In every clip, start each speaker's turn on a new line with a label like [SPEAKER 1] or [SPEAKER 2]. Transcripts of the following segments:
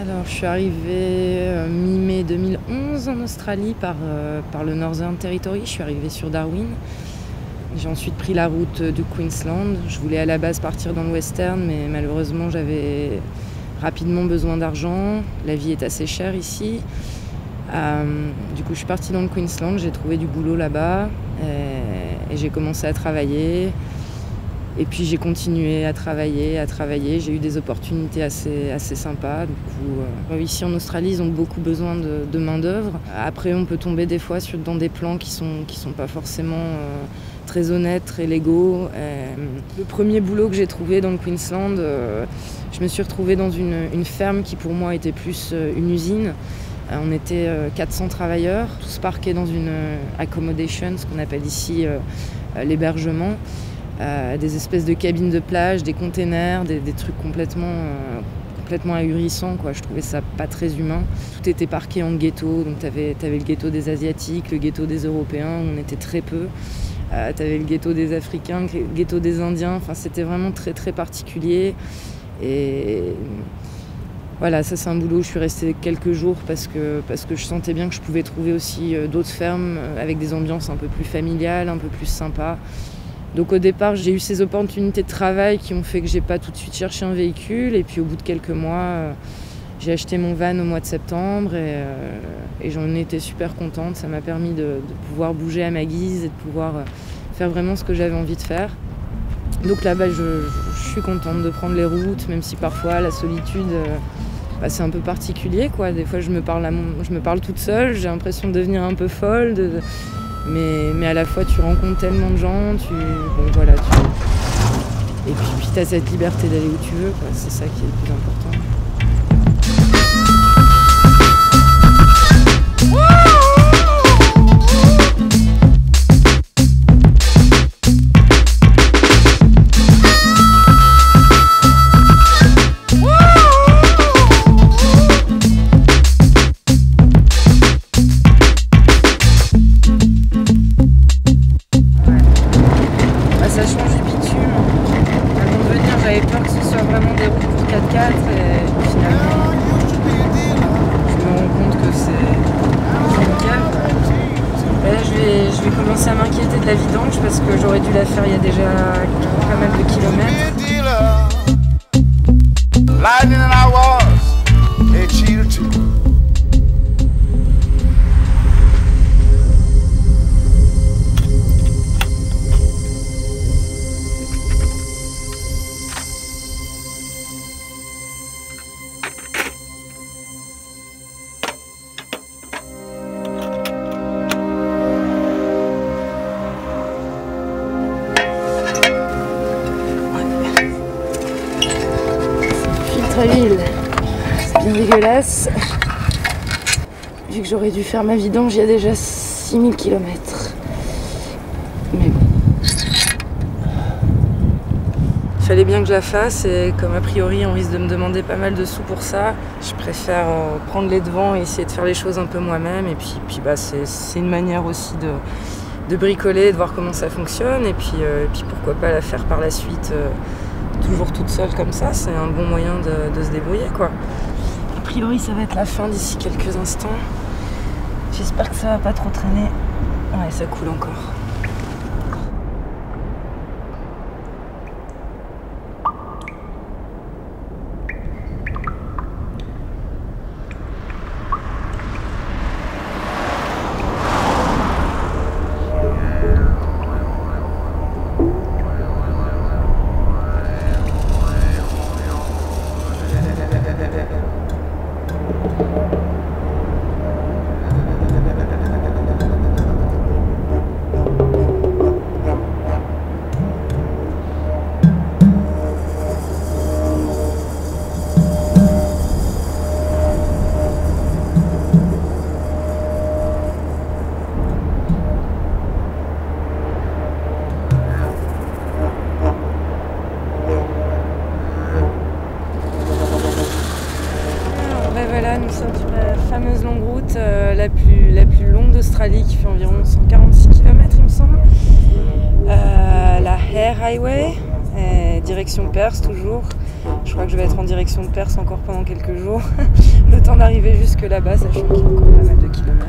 [SPEAKER 1] Alors, je suis arrivée mi-mai 2011 en Australie par le Northern Territory. Je suis arrivée sur Darwin. J'ai ensuite pris la route du Queensland. Je voulais à la base partir dans le Western, mais malheureusement, j'avais rapidement besoin d'argent. La vie est assez chère ici. Du coup, je suis partie dans le Queensland. J'ai trouvé du boulot là-bas et j'ai commencé à travailler. Et puis j'ai continué à travailler. J'ai eu des opportunités assez sympas. Du coup, ici en Australie, ils ont beaucoup besoin de main-d'œuvre. Après, on peut tomber des fois dans des plans qui sont pas forcément très honnêtes, très légaux. Le premier boulot que j'ai trouvé dans le Queensland, je me suis retrouvée dans une ferme qui pour moi était plus une usine. On était 400 travailleurs, tous parqués dans une accommodation, ce qu'on appelle ici l'hébergement. Des espèces de cabines de plage, des containers, des trucs complètement ahurissants, quoi. Je trouvais ça pas très humain. Tout était parqué en ghetto, donc t'avais le ghetto des Asiatiques, le ghetto des Européens, où on était très peu. T'avais le ghetto des Africains, le ghetto des Indiens, enfin c'était vraiment très très particulier. Et voilà, ça c'est un boulot où je suis restée quelques jours parce que je sentais bien que je pouvais trouver aussi d'autres fermes avec des ambiances un peu plus familiales, un peu plus sympas. Donc au départ, j'ai eu ces opportunités de travail qui ont fait que j'ai pas tout de suite cherché un véhicule. Et puis au bout de quelques mois, J'ai acheté mon van au mois de septembre et j'en étais super contente. Ça m'a permis de pouvoir bouger à ma guise et de pouvoir faire vraiment ce que j'avais envie de faire. Donc là-bas, je suis contente de prendre les routes, même si parfois la solitude, c'est un peu particulier, quoi. Des fois, je me parle toute seule, j'ai l'impression de devenir un peu folle, mais à la fois, tu rencontres tellement de gens, et puis tu as cette liberté d'aller où tu veux, quoi. C'est ça qui est le plus important. À m'inquiéter de la vidange parce que j'aurais dû la faire il y a déjà pas mal de kilomètres. Ville, c'est bien dégueulasse. Vu que j'aurais dû faire ma vidange il y a déjà 6000 km. Mais bon. Il fallait bien que je la fasse et comme a priori on risque de me demander pas mal de sous pour ça, je préfère prendre les devants et essayer de faire les choses un peu moi-même. Et puis c'est une manière aussi de bricoler, de voir comment ça fonctionne et puis pourquoi pas la faire par la suite. Toujours toute seule comme ça, c'est un bon moyen de se débrouiller, quoi. A priori, ça va être la fin d'ici quelques instants. J'espère que ça va pas trop traîner. Ouais, ça coule encore. Nous sommes sur la fameuse longue route, la plus longue d'Australie, qui fait environ 146 km, il me semble. La Hare Highway, direction Perth toujours. Je crois que je vais être en direction de Perth encore pendant quelques jours. Le temps d'arriver jusque là-bas, sachant qu'il y a encore pas mal de kilomètres.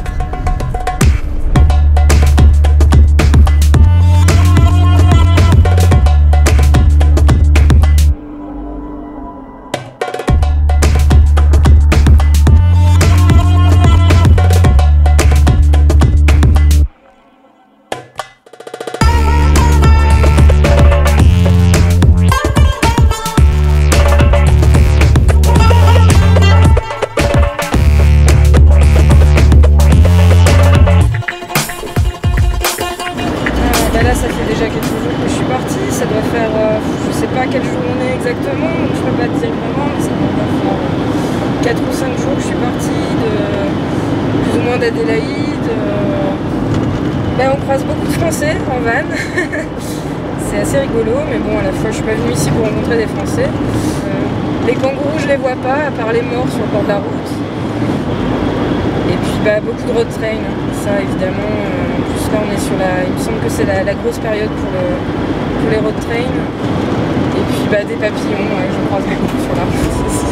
[SPEAKER 1] Ça fait déjà quelques jours que je suis partie, ça doit faire, je sais pas quel jour on est exactement, donc je peux pas te dire vraiment, mais ça doit faire 4 ou 5 jours que je suis partie, plus ou moins d'Adélaïde. On croise beaucoup de Français en van, c'est assez rigolo, mais bon, à la fois je suis pas venue ici pour rencontrer des Français. Les kangourous je les vois pas, à part les morts sur le bord de la route. Et puis beaucoup de road train, ça évidemment, en plus là on est sur il me semble que c'est la grosse période pour les road train. Et puis des papillons, je croise beaucoup sur la route aussi.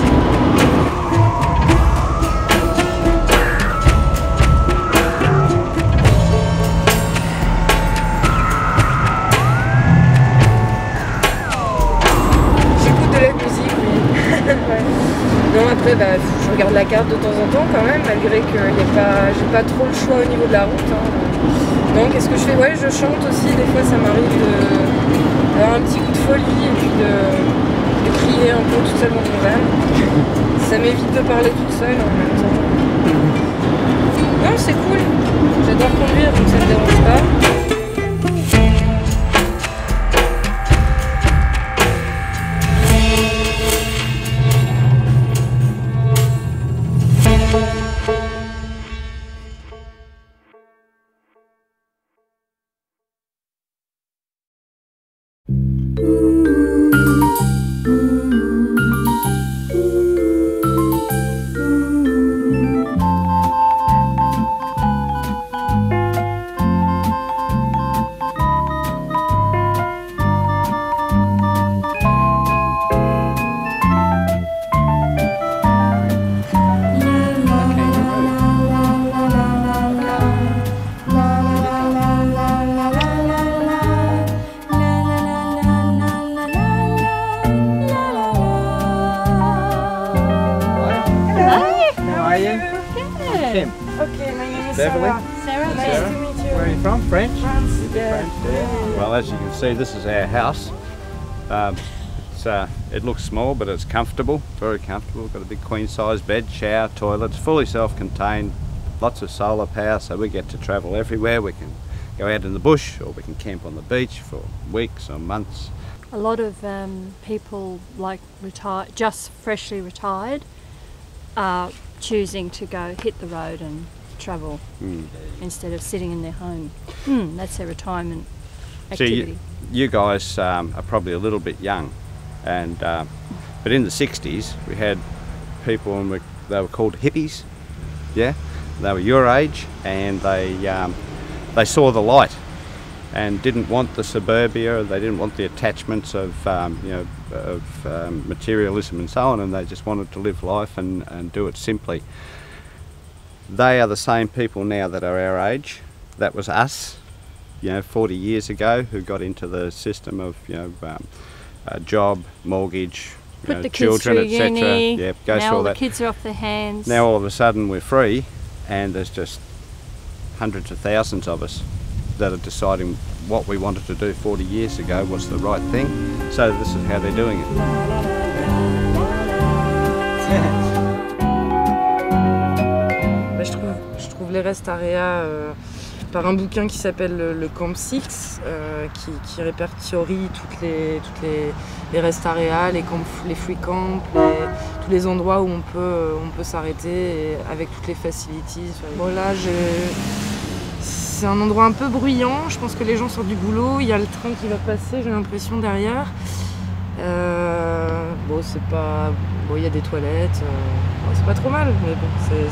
[SPEAKER 1] J'écoute de la musique, oui. Ouais. Non, après, regarde la carte de temps en temps quand même, malgré que j'ai pas trop le choix au niveau de la route. Hein. Non, qu'est-ce que je fais? Ouais, je chante aussi, des fois ça m'arrive d'avoir un petit coup de folie et puis de crier un peu toute seule dans mon van. Ça m'évite de parler toute seule en même temps. Non, c'est cool. J'adore conduire, donc ça me dérange pas.
[SPEAKER 2] Tim.
[SPEAKER 1] Okay, my name is
[SPEAKER 2] Beverly?
[SPEAKER 1] Sarah. Nice to meet you.
[SPEAKER 2] Where are you from? French?
[SPEAKER 1] France, yeah.
[SPEAKER 2] French, yeah. Well, as you can see, this is our house. It looks small, but it's comfortable, very comfortable. Got a big queen-size bed, shower, toilet. It's fully self-contained, lots of solar power, so we get to travel everywhere. We can go out in the bush, or we can camp on the beach for weeks or months.
[SPEAKER 3] A lot of people like just freshly retired are choosing to go hit the road and travel instead of sitting in their home. That's their retirement activity.
[SPEAKER 2] So you guys are probably a little bit young, and but in the 60s we had people, and they were called hippies. Yeah, they were your age, and they saw the light and didn't want the suburbia. They didn't want the attachments of materialism and so on, and they just wanted to live life and do it simply. They are the same people now that are our age. That was us, 40 years ago, who got into the system of a job, mortgage,
[SPEAKER 3] Put the
[SPEAKER 2] children,
[SPEAKER 3] kids through
[SPEAKER 2] etc.
[SPEAKER 3] uni.
[SPEAKER 2] Yeah, go
[SPEAKER 3] now
[SPEAKER 2] through
[SPEAKER 3] all
[SPEAKER 2] all
[SPEAKER 3] the
[SPEAKER 2] that.
[SPEAKER 3] kids are off their hands.
[SPEAKER 2] Now all of a sudden we're free, and there's just hundreds of thousands of us that are deciding what we wanted to do 40 years ago was the right thing. So this is how they're doing it.
[SPEAKER 1] Je trouve les rest area par un bouquin qui s'appelle le Camp 6 qui répertorie toutes les rest area, les free camps, tous les endroits où on peut s'arrêter avec toutes les facilities. Bon là, c'est un endroit un peu bruyant, je pense que les gens sortent du boulot, il y a le train qui va passer, j'ai l'impression, derrière. Bon, il y a des toilettes, c'est pas trop mal, mais bon,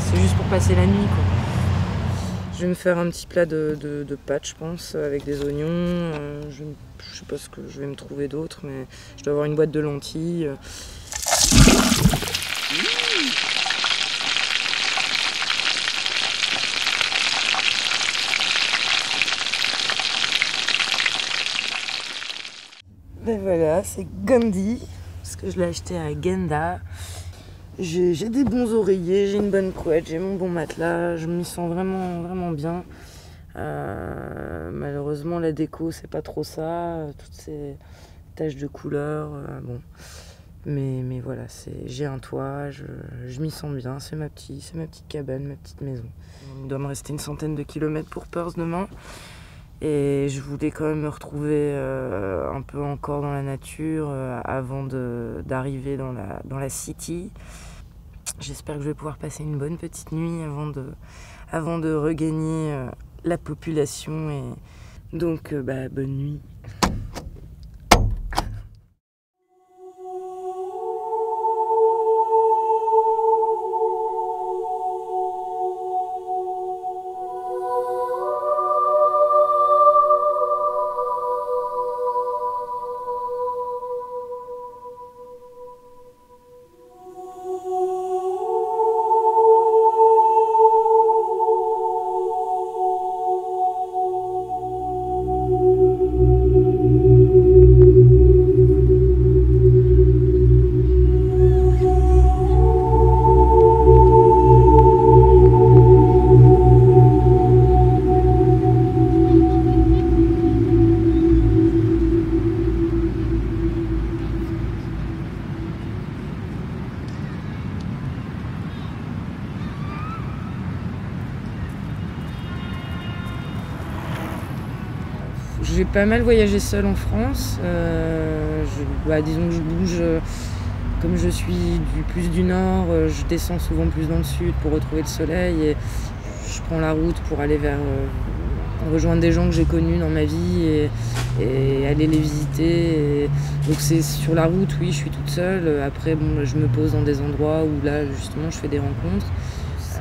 [SPEAKER 1] c'est juste pour passer la nuit, quoi. Je vais me faire un petit plat de pâtes, je pense, avec des oignons. Je sais pas ce que je vais me trouver d'autre, mais je dois avoir une boîte de lentilles. Ben voilà, c'est Gandhi, parce que je l'ai acheté à Genda. J'ai des bons oreillers, j'ai une bonne couette, j'ai mon bon matelas, je m'y sens vraiment, vraiment bien. Malheureusement, la déco, c'est pas trop ça, toutes ces taches de couleur, bon. Mais voilà, j'ai un toit, je m'y sens bien, c'est ma petite cabane, ma petite maison. Il doit me rester une centaine de kilomètres pour Perth demain. Et je voulais quand même me retrouver un peu encore dans la nature avant d'arriver dans la city. J'espère que je vais pouvoir passer une bonne petite nuit avant de regagner la population. Et donc, bonne nuit. J'ai pas mal voyagé seule en France. Disons que je bouge, comme je suis plus du nord, je descends souvent plus dans le sud pour retrouver le soleil et je prends la route pour aller rejoindre des gens que j'ai connus dans ma vie et aller les visiter. Donc c'est sur la route, oui, je suis toute seule. Après, je me pose dans des endroits où là, justement, je fais des rencontres.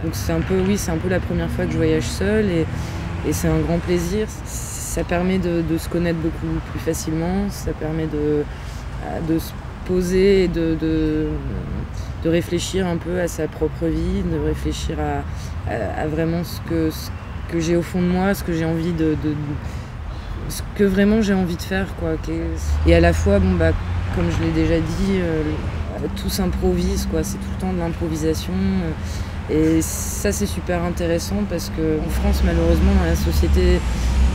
[SPEAKER 1] Donc c'est un peu la première fois que je voyage seule et c'est un grand plaisir. Ça permet de se connaître beaucoup plus facilement, ça permet de se poser et de réfléchir un peu à sa propre vie, de réfléchir à vraiment ce que j'ai au fond de moi, ce que j'ai envie ce que vraiment j'ai envie de faire, quoi. Et à la fois, comme je l'ai déjà dit, tout s'improvise, quoi. C'est tout le temps de l'improvisation. Et ça, c'est super intéressant parce qu'en France, malheureusement, dans la société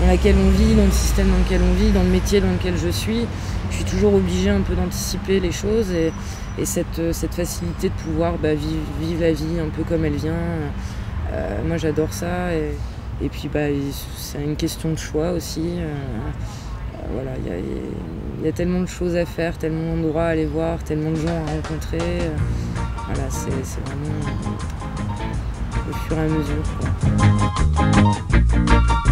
[SPEAKER 1] dans laquelle on vit, dans le système dans lequel on vit, dans le métier dans lequel je suis toujours obligée un peu d'anticiper les choses et cette facilité de pouvoir vivre la vie un peu comme elle vient. Moi, j'adore ça et puis c'est une question de choix aussi. Voilà, il y a tellement de choses à faire, tellement d'endroits à aller voir, tellement de gens à rencontrer. Voilà, c'est vraiment au fur et à mesure, quoi.